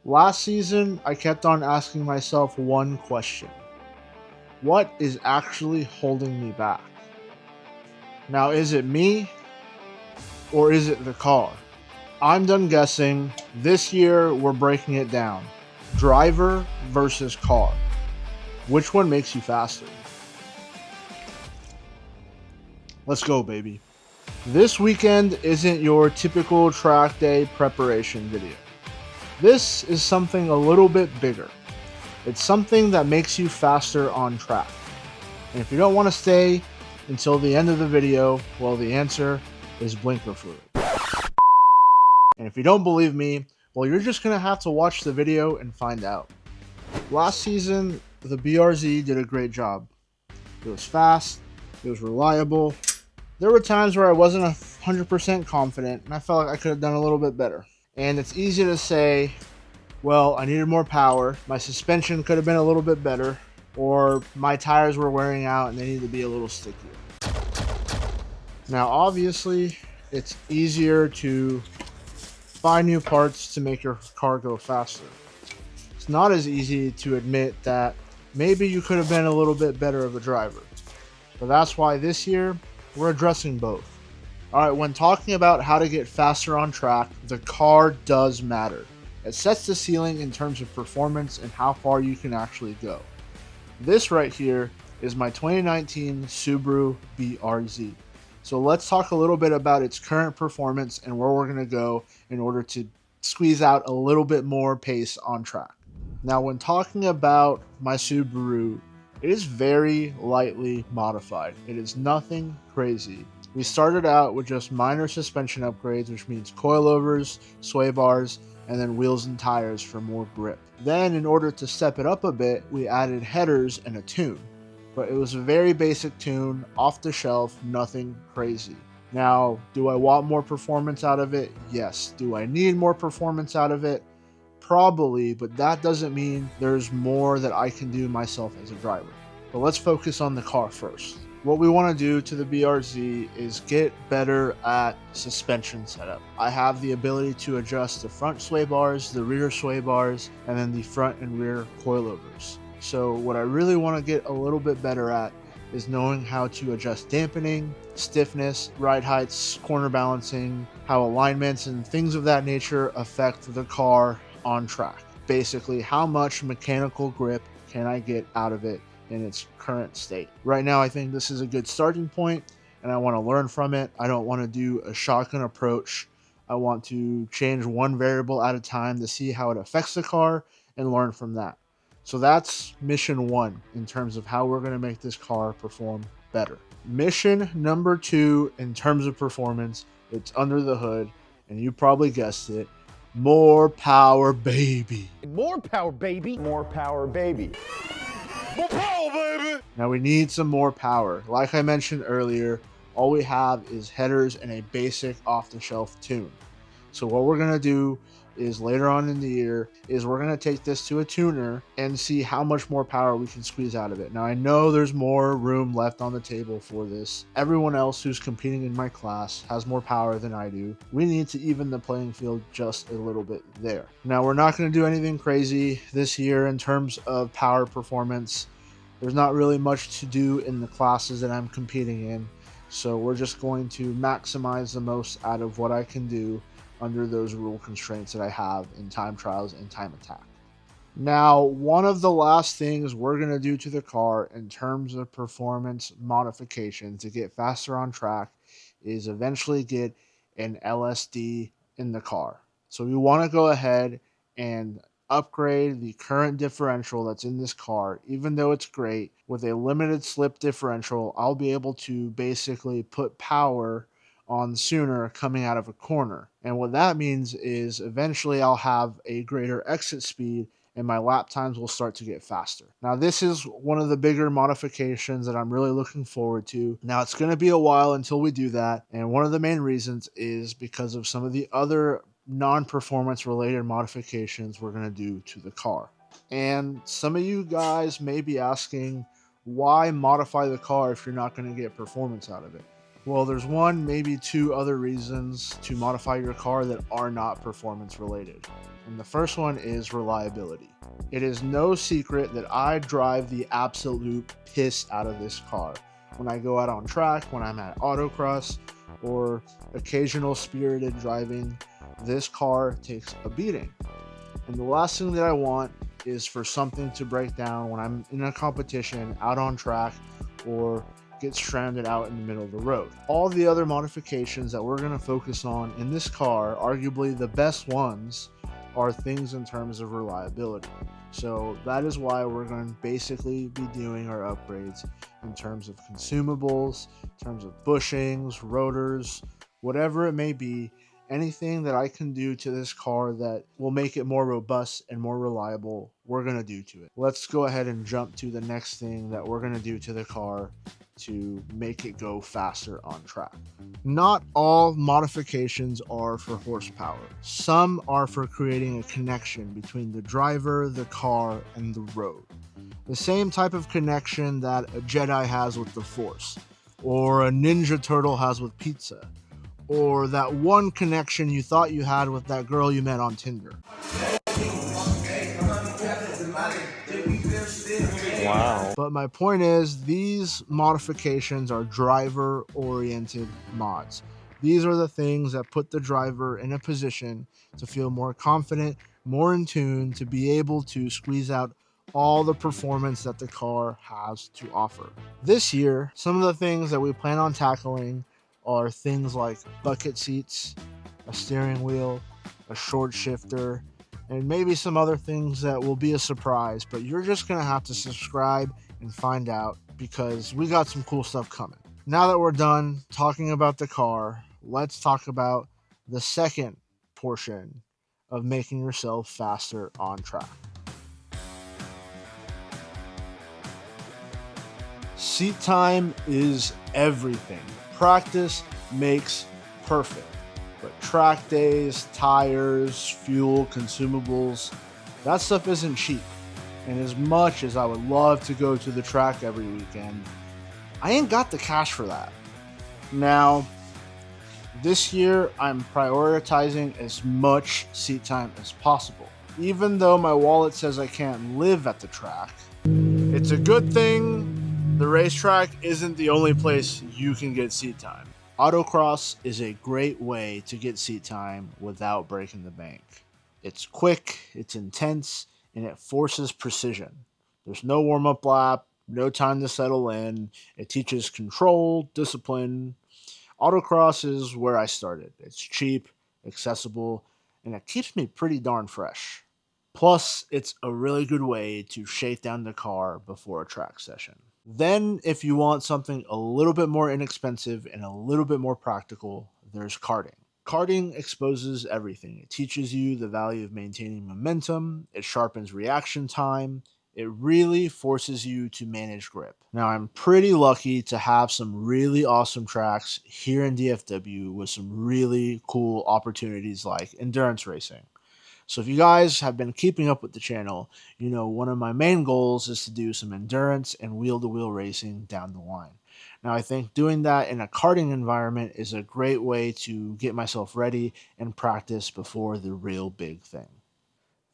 Last season, I kept on asking myself one question. What is actually holding me back? Now, is it me or is it the car? I'm done guessing. This year, we're breaking it down. Driver versus car. Which one makes you faster? Let's go, baby. This weekend isn't your typical track day preparation video. This is something a little bit bigger. It's something that makes you faster on track. And if you don't want to stay until the end of the video, well, the answer is blinker fluid. And if you don't believe me, well, you're just going to have to watch the video and find out. Last season, the BRZ did a great job. It was fast, it was reliable. There were times where I wasn't 100% confident, and I felt like I could have done a little bit better. And it's easy to say, well, I needed more power, my suspension could have been a little bit better, or my tires were wearing out and they need to be a little stickier. Now, obviously, it's easier to buy new parts to make your car go faster. It's not as easy to admit that maybe you could have been a little bit better of a driver. But that's why this year, we're addressing both. Alright, when talking about how to get faster on track, the car does matter. It sets the ceiling in terms of performance and how far you can actually go. This right here is my 2019 Subaru BRZ. So let's talk a little bit about its current performance and where we're going to go in order to squeeze out a little bit more pace on track. Now, when talking about my Subaru, it is very lightly modified. It is nothing crazy. We started out with just minor suspension upgrades, which means coilovers, sway bars, and then wheels and tires for more grip. Then, in order to step it up a bit, we added headers and a tune. But it was a very basic tune, off the shelf, nothing crazy. Now, do I want more performance out of it? Yes. Do I need more performance out of it? Probably, but that doesn't mean there's more that I can do myself as a driver. But let's focus on the car first. What we want to do to the BRZ is get better at suspension setup. I have the ability to adjust the front sway bars, the rear sway bars, and then the front and rear coilovers. So what I really want to get a little bit better at is knowing how to adjust dampening, stiffness, ride heights, corner balancing, how alignments and things of that nature affect the car on track. Basically, how much mechanical grip can I get out of it in its current state. Right now, I think this is a good starting point and I want to learn from it. I don't want to do a shotgun approach. I want to change one variable at a time to see how it affects the car and learn from that. So that's mission one in terms of how we're going to make this car perform better. Mission number two in terms of performance, it's under the hood, and you probably guessed it, more power, baby. More power, baby. More power, baby. More power, baby! Now we need some more power. Like I mentioned earlier, all we have is headers and a basic off-the-shelf tune. So what we're going to do is later on in the year is we're going to take this to a tuner and see how much more power we can squeeze out of it. Now I know there's more room left on the table for this. Everyone else who's competing in my class has more power than I do. We need to even the playing field just a little bit there. Now we're not going to do anything crazy this year in terms of power performance. There's not really much to do in the classes that I'm competing in. So we're just going to maximize the most out of what I can do under those rule constraints that I have in time trials and time attack. Now, one of the last things we're going to do to the car in terms of performance modification to get faster on track is eventually get an LSD in the car. So we want to go ahead and upgrade the current differential that's in this car. Even though it's great, with a limited slip differential, I'll be able to basically put power on sooner coming out of a corner. And what that means is eventually I'll have a greater exit speed and my lap times will start to get faster. Now this is one of the bigger modifications that I'm really looking forward to. Now it's going to be a while until we do that, and one of the main reasons is because of some of the other non-performance related modifications we're going to do to the car. And some of you guys may be asking, why modify the car if you're not going to get performance out of it? Well, there's one, maybe two other reasons to modify your car that are not performance related. And the first one is reliability. It is no secret that I drive the absolute piss out of this car when I go out on track, when I'm at Autocross, or occasional spirited driving. This car takes a beating. And the last thing that I want is for something to break down when I'm in a competition out on track or get stranded out in the middle of the road. All the other modifications that we're going to focus on in this car, arguably the best ones, are things in terms of reliability. So that is why we're going to basically be doing our upgrades in terms of consumables, in terms of bushings, rotors, whatever it may be. Anything that I can do to this car that will make it more robust and more reliable, we're going to do to it. Let's go ahead and jump to the next thing that we're going to do to the car to make it go faster on track. Not all modifications are for horsepower. Some are for creating a connection between the driver, the car, and the road. The same type of connection that a Jedi has with the Force, or a Ninja Turtle has with pizza, or that one connection you thought you had with that girl you met on Tinder. Wow. But my point is, these modifications are driver-oriented mods. These are the things that put the driver in a position to feel more confident, more in tune, to be able to squeeze out all the performance that the car has to offer. This year, some of the things that we plan on tackling are things like bucket seats, a steering wheel, a short shifter, and maybe some other things that will be a surprise, but you're just going to have to subscribe and find out because we got some cool stuff coming. Now that we're done talking about the car, let's talk about the second portion of making yourself faster on track. Seat time is everything. Practice makes perfect. But track days, tires, fuel, consumables, that stuff isn't cheap. And as much as I would love to go to the track every weekend, I ain't got the cash for that. Now, this year I'm prioritizing as much seat time as possible. Even though my wallet says I can't live at the track, it's a good thing the racetrack isn't the only place you can get seat time. Autocross is a great way to get seat time without breaking the bank. It's quick, it's intense, and it forces precision. There's no warm-up lap, no time to settle in. It teaches control, discipline. Autocross is where I started. It's cheap, accessible, and it keeps me pretty darn fresh. Plus, it's a really good way to shake down the car before a track session. Then, if you want something a little bit more inexpensive and a little bit more practical, there's karting. Karting exposes everything. It teaches you the value of maintaining momentum. It sharpens reaction time. It really forces you to manage grip. Now, I'm pretty lucky to have some really awesome tracks here in DFW with some really cool opportunities like endurance racing. So if you guys have been keeping up with the channel, you know one of my main goals is to do some endurance and wheel-to-wheel racing down the line. Now I think doing that in a karting environment is a great way to get myself ready and practice before the real big thing.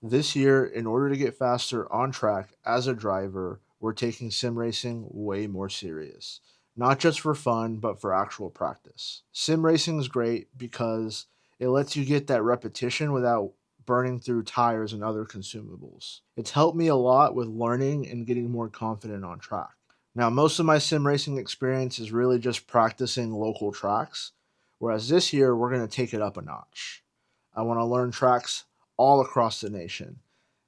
This year, in order to get faster on track as a driver, we're taking sim racing way more serious. Not just for fun, but for actual practice. Sim racing is great because it lets you get that repetition without burning through tires and other consumables. It's helped me a lot with learning and getting more confident on track. Now, most of my sim racing experience is really just practicing local tracks, whereas this year we're going to take it up a notch. I want to learn tracks all across the nation.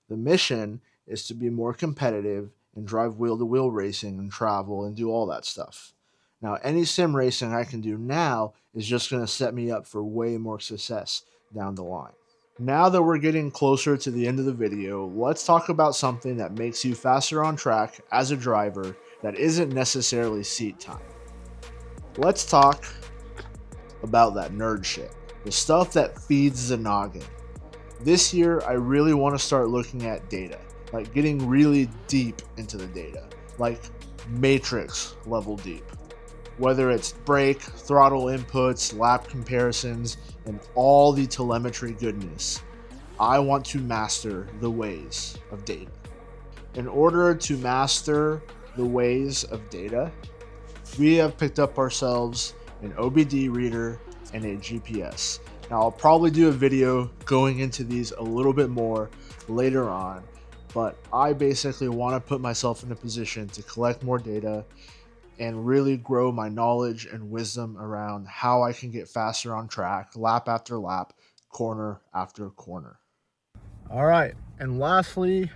The mission is to be more competitive and drive wheel-to-wheel racing and travel and do all that stuff. Now, any sim racing I can do now is just going to set me up for way more success down the line. Now that we're getting closer to the end of the video, let's talk about something that makes you faster on track as a driver that isn't necessarily seat time. Let's talk about that nerd shit, the stuff that feeds the noggin. This year, I really want to start looking at data, like getting really deep into the data, like Matrix level deep. whether it's brake, throttle inputs, lap comparisons, and all the telemetry goodness. I want to master the ways of data. In order to master the ways of data, we have picked up ourselves an OBD reader and a GPS. Now, I'll probably do a video going into these a little bit more later on, but I basically want to put myself in a position to collect more data and really grow my knowledge and wisdom around how I can get faster on track, lap after lap, corner after corner. All right, and lastly,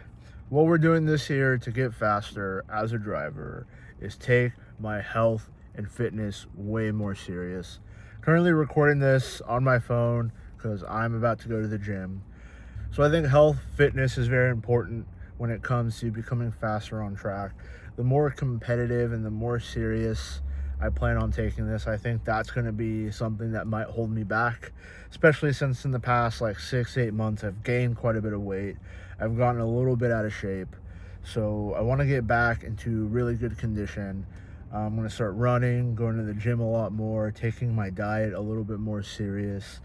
what we're doing this year to get faster as a driver is take my health and fitness way more serious. Currently recording this on my phone because I'm about to go to the gym. So I think health, fitness is very important when it comes to becoming faster on track. The more competitive and the more serious I plan on taking this, I think that's going to be something that might hold me back, especially since in the past like 6-8 months I've gained quite a bit of weight. I've gotten a little bit out of shape, so I want to get back into really good condition. I'm going to start running, going to the gym a lot more, taking my diet a little bit more serious.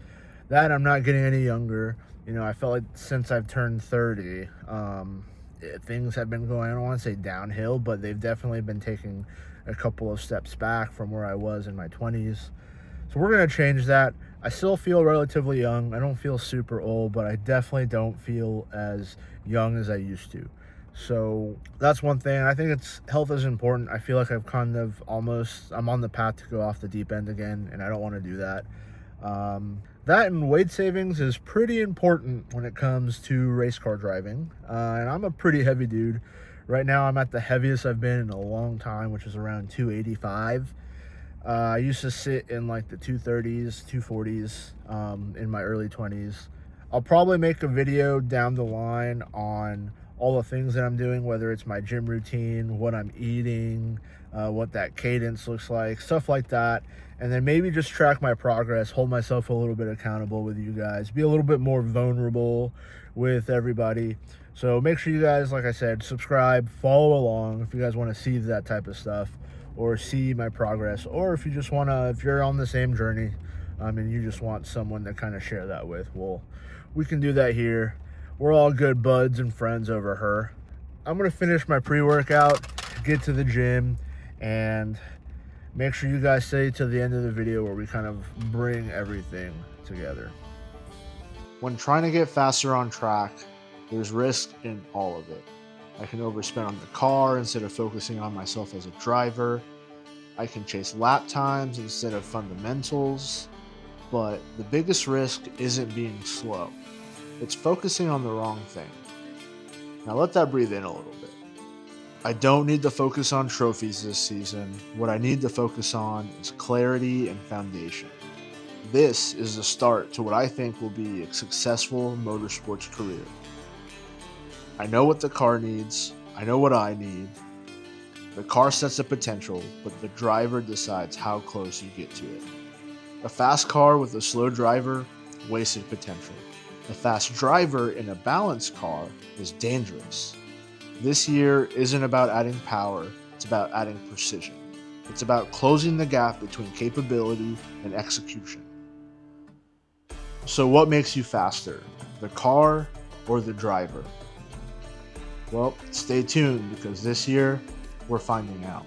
That I'm not getting any younger. You know, I felt like since I've turned 30, things have been going, I don't want to say downhill, but they've definitely been taking a couple of steps back from where I was in my 20s. So we're going to change that. I still feel relatively young. I don't feel super old, but I definitely don't feel as young as I used to. So that's one thing. I think health is important. I feel like I'm on the path to go off the deep end again, and I don't want to do that. That and weight savings is pretty important when it comes to race car driving. And I'm a pretty heavy dude. Right now I'm at the heaviest I've been in a long time, which is around 285. I used to sit in like the 230s, 240s in my early 20s. I'll probably make a video down the line on all the things that I'm doing, whether it's my gym routine, what I'm eating, what that cadence looks like, stuff like that. And then maybe just track my progress, hold myself a little bit accountable with you guys, be a little bit more vulnerable with everybody. So make sure you guys, like I said, subscribe, follow along if you guys want to see that type of stuff or see my progress, or if you just want to, if you're on the same journey and you just want someone to kind of share that with, well, we can do that here. We're all good buds and friends over her. I'm going to finish my pre-workout, get to the gym, and make sure you guys stay to the end of the video where we kind of bring everything together. When trying to get faster on track, there's risk in all of it. I can overspend on the car instead of focusing on myself as a driver. I can chase lap times instead of fundamentals. But the biggest risk isn't being slow. It's focusing on the wrong thing. Now let that breathe in a little bit. I don't need to focus on trophies this season. What I need to focus on is clarity and foundation. This is the start to what I think will be a successful motorsports career. I know what the car needs. I know what I need. The car sets the potential, but the driver decides how close you get to it. A fast car with a slow driver, wasted potential. A fast driver in a balanced car is dangerous. This year isn't about adding power, it's about adding precision. It's about closing the gap between capability and execution. So what makes you faster, the car or the driver? Well, stay tuned because this year we're finding out.